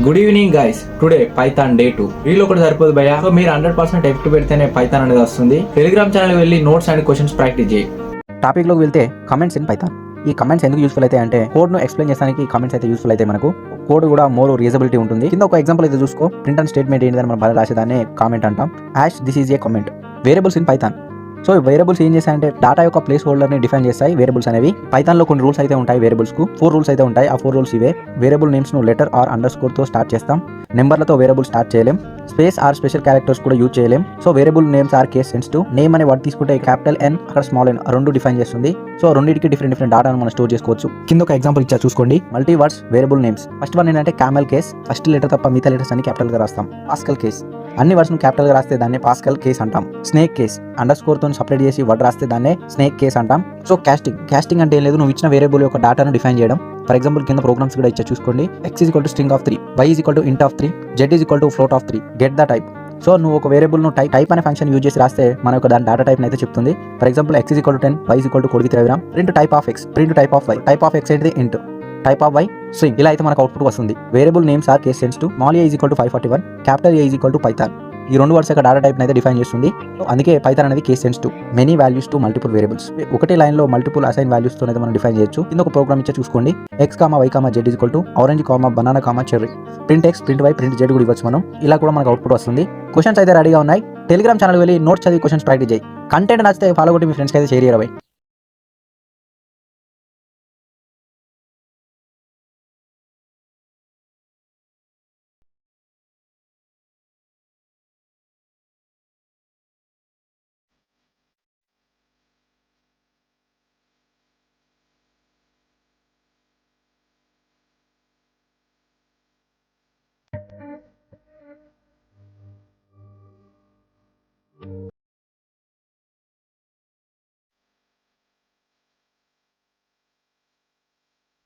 Good evening guys. Today Python day 2 వీళ్ళు ఒకటి సరిపోదు భయ్యా. సో మీరు 100% ఎఫెక్ట్ పెడితేనే పైథాన్ అనేది వస్తుంది. టెలిగ్రామ్ ఛానల్ వెళ్ళి నోట్స్ అండ్ క్వశ్చన్స్ ప్రాక్టీస్ చేయి. టాపిక్ లోకి వెళ్తే కమెంట్స్ ఇన్ పైథాన్. ఈ కమెంట్స్ ఎందుకు యూస్ఫుల్ అయితే అంటే కోడ్ ను ఎక్స్ప్లెయిన్ చేయడానికి కమెంట్స్ అయితే యూస్ఫుల్ అయితే మనకు కోడ్ కూడా మోర్ రీజబిలిటీ ఉంటుంది. కింద ఒక ఎగ్జాంపుల్ అయితే చూసుకో. ప్రింట్ అండ్ స్టేట్మెంట్ ఏంటని మనం బాగా రాసేదాన్ని కామెంట్ అంటాం. This is a comment. Variables in Python. So variables ఏం చేస్తాయంటే డేటా యొక్క ప్లేస్ హోల్డర్ని డిఫైన్ చేస్తాయి. వేరియబుల్స్ అనేవి పైథాన్లో కొన్ని రూల్స్ అయితే ఉంటాయి. వేరియబుల్స్కు 4 రూల్స్ అయితే ఉంటాయి. ఆ 4 రూల్స్ ఇవే. వేరియబుల్ నేమ్స్ను లెటర్ ఆర్ అండర్ స్కోర్తో స్టార్ట్ చేస్తాం. నెంబర్లతో వేరియబుల్ స్టార్ట్ చేయలేం. స్పేస్ ఆర్ స్పెషల్ క్యారెక్టర్స్ కూడా యూజ్ చేయలేం. So variable names are case sensitive. Name అనే వర్డ్ తీసుకుంటే క్యాపిటల్ ఎన్ అక్కడ స్మాల్ ఎన్ రెండు డిఫైన్ చేస్తుంది. సో రెండింటికి డిఫరెంట్ డేటాను మనం స్టోర్ చేసుకోవచ్చు. కింద ఒక ఎగ్జాంపుల్ ఇచ్చా చూసుకోండి. Multi words variable names. First one ఏంటంటే క్యామెల్ కేస్. ఫస్ట్ లెటర్ తప్ప మిగతా లెటర్స్ అన్ని క్యాపిటల్ గా రాస్తాం. Pascal case. అన్ని వర్డ్స్ ను క్యాపిటల్ గా రాస్తే దాన్ని పాస్కల్ కేస్ అంటాం. Snake case. అండర్ స్కోర్ తో సపరేట్ చేసి వర్డ్ రాస్తే దాన్నే స్నేక్ కేస్ అంటాం. సో కాస్టింగ్ అంటే ఏం లేదు, నువ్వు ఇచ్చిన వేరియబుల్ యొక్క డేటాను డిఫైన్ చేయడం. ఫర్ ఎగ్జాంపుల్ కింద ప్రోగ్రామ్స్ కూడా ఇచ్చా చూసుకోండి. x is equal to string of 3, y is equal to ఇంట్ of 3, z is equal to float of 3, get the type. So నువ్వు ఒక వేరియబుల్ ను టైప్ అనే ఫంక్షన్ యూజ్ చేసి రాస్తే మన యొక్క దాని డేటా టైప్ అయితే చెప్తుంది. For example x is equal to 10, y is equal to code with diagram, print type of x, print type of y. Type of x ఏంటిది ఇంట్, టైప్ ఆఫ్ y స్ట్రింగ్. ఇలా అయితే మనకు అవుట్పుట్ వస్తుంది. Variable names are case sensitive. Small a is equal to 541, capital A is equal to Python. ఈ రెండు words యొక్క data type అయితే డిఫైన్ చేస్తుంది. అందుకే పైథాన్ అనేది case sensitive. Many values to multiple variables. ఒకటే లైన్ లో మల్టిపుల్ అసైన్ వాల్యూస్ తో మనం డిఫైన్ చేయొచ్చు. కింద ఒక ప్రోగ్రామ్ ఇచ్చే చూసుకోండి. x, y, z is equal to orange, banana, cherry. Print x, print y, print z కూడా ఇవ్వచ్చు మనం. ఇలా కూడా మనకు అవుట్పుట్ వస్తుంది. క్వశ్చన్స్ అయితే రెడీగా ఉన్నాయి. టెలిగ్రామ్ ఛానల్ వెళ్ళి నోట్స్ చదివి క్వశ్చన్స్ ప్రాక్టీస్ చేయి. కంటెంట్ నచ్చితే ఫాలో కొట్టి మీ ఫ్రెండ్స్కి అయితే షేర్ చేయరు.